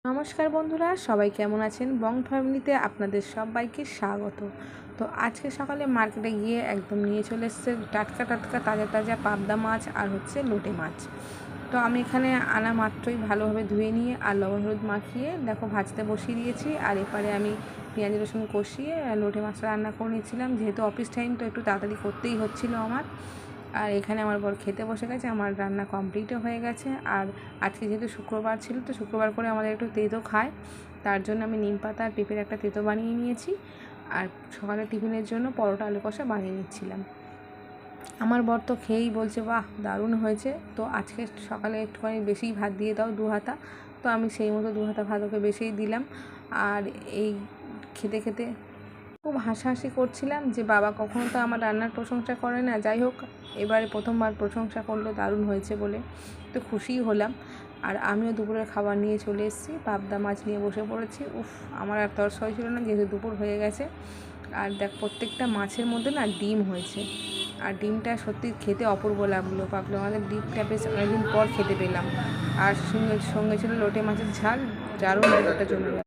নমস্কার বন্ধুরা, সবাই কেমন আছেন? বং ফ্যামিলিতে আপনাদের সবাইকে স্বাগত। তো আজকে সকালে মার্কেটে গিয়ে একদম নিয়ে চলে এসেছে টাটকা টাটকা তাজা তাজা পাবদা মাছ আর হচ্ছে লোটে মাছ। তো আমি এখানে আনা মাত্রই ভালোভাবে ধুয়ে নিয়ে আর লবণ হলুদ মাখিয়ে দেখো ভাজতে বসিয়ে দিয়েছি। আর এপারে আমি পেঁয়াজ রসুন কষিয়ে লোটে মাছটা রান্না করে নিয়েছিলাম, যেহেতু অফিস টাইম তো একটু তাড়াতাড়ি করতেই হচ্ছিলো আমার। আর এখানে আমার বর খেতে বসে গেছে, আমার রান্না কমপ্লিটও হয়ে গেছে। আর আজকে যেহেতু শুক্রবার ছিল, তো শুক্রবার করে আমাদের একটু তেঁতো খায়, তার জন্য আমি নিম পাতা আর পেঁপের একটা তেঁতো বানিয়ে নিয়েছি। আর সকালে টিফিনের জন্য পরোটা আলু কষা বানিয়ে নিচ্ছিলাম। আমার বর তো খেয়েই বলছে বাহ দারুণ হয়েছে। তো আজকে সকালে একটুখানি বেশিই ভাত দিয়ে দাও, 2 হাতা। তো আমি সেই মতো 2 হাতা ভাত ওকে বেশিই দিলাম। আর এই খেতে খেতে খুব হাসাহাসি করছিলাম যে বাবা কখনো তো আমার রান্নার প্রশংসা করে না, যাই হোক এবারে প্রথমবার প্রশংসা করলো দারুণ হয়েছে বলে, তো খুশিই হলাম। আর আমিও দুপুরের খাবার নিয়ে চলে এসেছি, পাবদা মাছ নিয়ে বসে পড়েছি। আমার আর তরস হয়েছিল না, যেহেতু দুপুর হয়ে গেছে। আর দেখ প্রত্যেকটা মাছের মধ্যে না ডিম হয়েছে, আর ডিমটা সত্যি খেতে অপূর্ব লাগলো। ভাবলাম আমাদের ডিমটা বেশ অনেকদিন পর খেতে পেলাম। আর সঙ্গে ছিল লোটে মাছের ঝাল, দারুণ ব্যাপারটা জমে গেল।